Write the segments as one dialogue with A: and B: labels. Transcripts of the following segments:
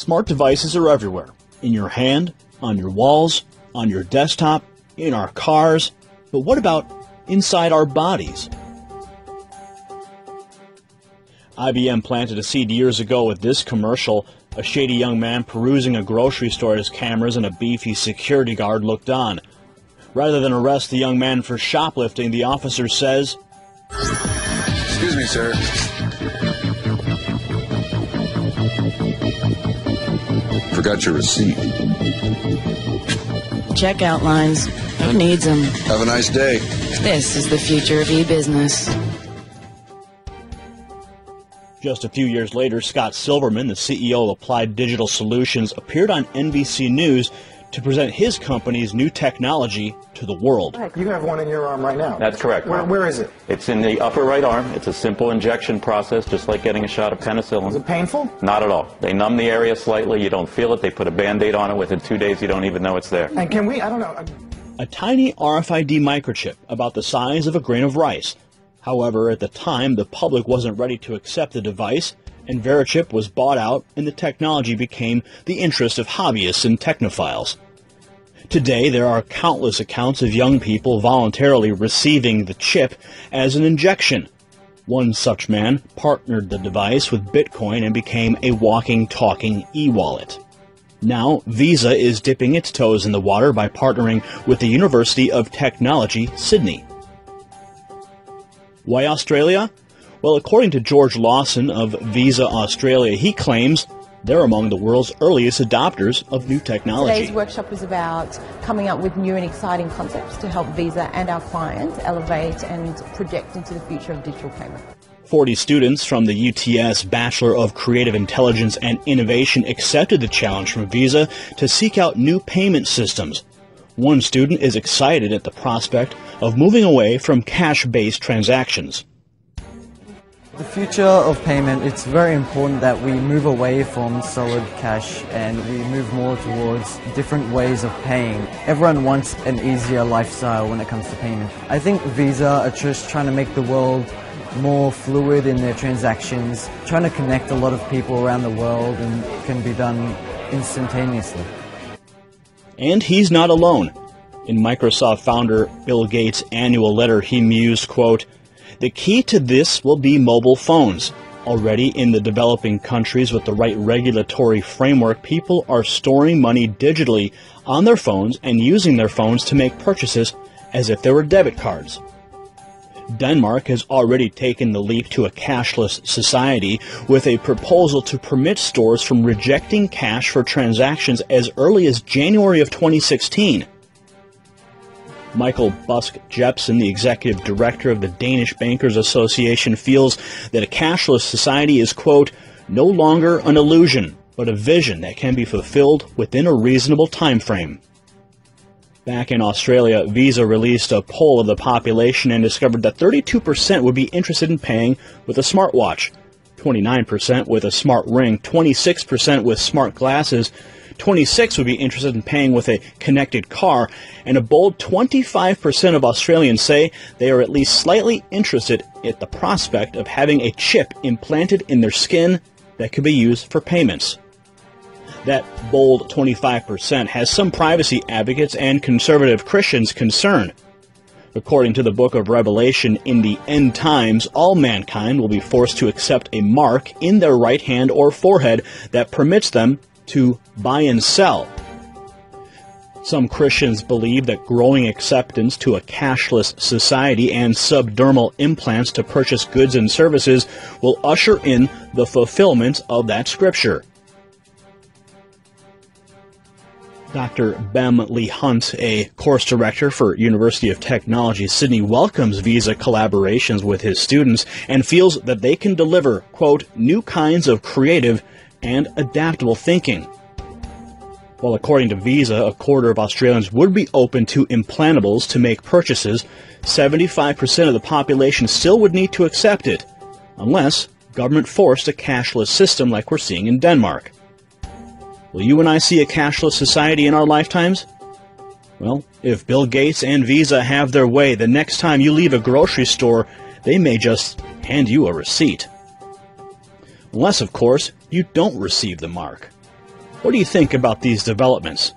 A: Smart devices are everywhere. In your hand, on your walls, on your desktop, in our cars. But what about inside our bodies? IBM planted a seed years ago with this commercial. A shady young man perusing a grocery store at his cameras and a beefy security guard looked on. Rather than arrest the young man for shoplifting, the officer says,
B: "Excuse me, sir. Forgot your receipt."
C: Checkout lines. Who needs them?
B: Have a nice day.
C: This is the future of e-business.
A: Just a few years later, Scott Silverman, the CEO of Applied Digital Solutions, appeared on NBC News to present his company's new technology to the world.
D: You have one in your arm right now.
E: That's correct.
D: Where is it?
E: It's in the upper right arm. It's a simple injection process, just like getting a shot of penicillin.
D: Is it painful?
E: Not at all. They numb the area slightly. You don't feel it. They put a Band-Aid on it. Within 2 days, you don't even know it's there.
D: And can we, I don't know.
A: A tiny RFID microchip about the size of a grain of rice. However, at the time, the public wasn't ready to accept the device, and Verichip was bought out, and the technology became the interest of hobbyists and technophiles. Today, there are countless accounts of young people voluntarily receiving the chip as an injection. One such man partnered the device with Bitcoin and became a walking, talking e-wallet. Now, Visa is dipping its toes in the water by partnering with the University of Technology, Sydney. Why Australia? Well, according to George Lawson of Visa Australia, he claims they're among the world's earliest adopters of new technology.
F: Today's workshop was about coming up with new and exciting concepts to help Visa and our clients elevate and project into the future of digital payment.
A: 40 students from the UTS Bachelor of Creative Intelligence and Innovation accepted the challenge from Visa to seek out new payment systems. One student is excited at the prospect of moving away from cash-based transactions.
G: The future of payment, it's very important that we move away from solid cash and we move more towards different ways of paying. Everyone wants an easier lifestyle when it comes to payment. I think Visa are just trying to make the world more fluid in their transactions, trying to connect a lot of people around the world, and it can be done instantaneously.
A: And he's not alone. In Microsoft founder Bill Gates' annual letter, he mused, quote, "The key to this will be mobile phones. Already in the developing countries with the right regulatory framework, people are storing money digitally on their phones and using their phones to make purchases as if they were debit cards." Denmark has already taken the leap to a cashless society with a proposal to permit stores from rejecting cash for transactions as early as January of 2016. Michael Busk-Jepsen, the executive director of the Danish Bankers Association, feels that a cashless society is, quote, "no longer an illusion, but a vision that can be fulfilled within a reasonable time frame." Back in Australia, Visa released a poll of the population and discovered that 32% would be interested in paying with a smartwatch, 29% with a smart ring, 26% with smart glasses, 26% would be interested in paying with a connected car, and a bold 25% of Australians say they are at least slightly interested at the prospect of having a chip implanted in their skin that could be used for payments. That bold 25% has some privacy advocates and conservative Christians concerned. According to the book of Revelation, in the end times, all mankind will be forced to accept a mark in their right hand or forehead that permits them to buy and sell. Some Christians believe that growing acceptance to a cashless society and subdermal implants to purchase goods and services will usher in the fulfillment of that scripture. Dr. Bem Lee Hunt, a course director for University of Technology Sydney, welcomes Visa collaborations with his students and feels that they can deliver, quote, "new kinds of creative and adaptable thinking." While according to Visa, a quarter of Australians would be open to implantables to make purchases, 75% of the population still would need to accept it, unless government forced a cashless system like we're seeing in Denmark. Will you and I see a cashless society in our lifetimes? Well, if Bill Gates and Visa have their way, the next time you leave a grocery store, they may just hand you a receipt. Unless, of course, you don't receive the mark. What do you think about these developments?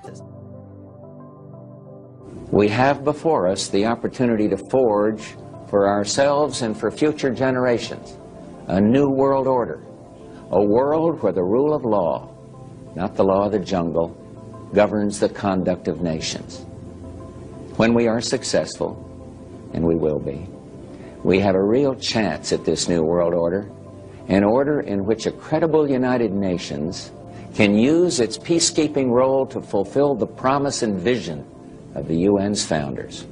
H: We have before us the opportunity to forge for ourselves and for future generations a new world order, a world where the rule of law, not the law of the jungle, governs the conduct of nations. When we are successful, and we will be, we have a real chance at this new world order, an order in which a credible United Nations can use its peacekeeping role to fulfill the promise and vision of the UN's founders.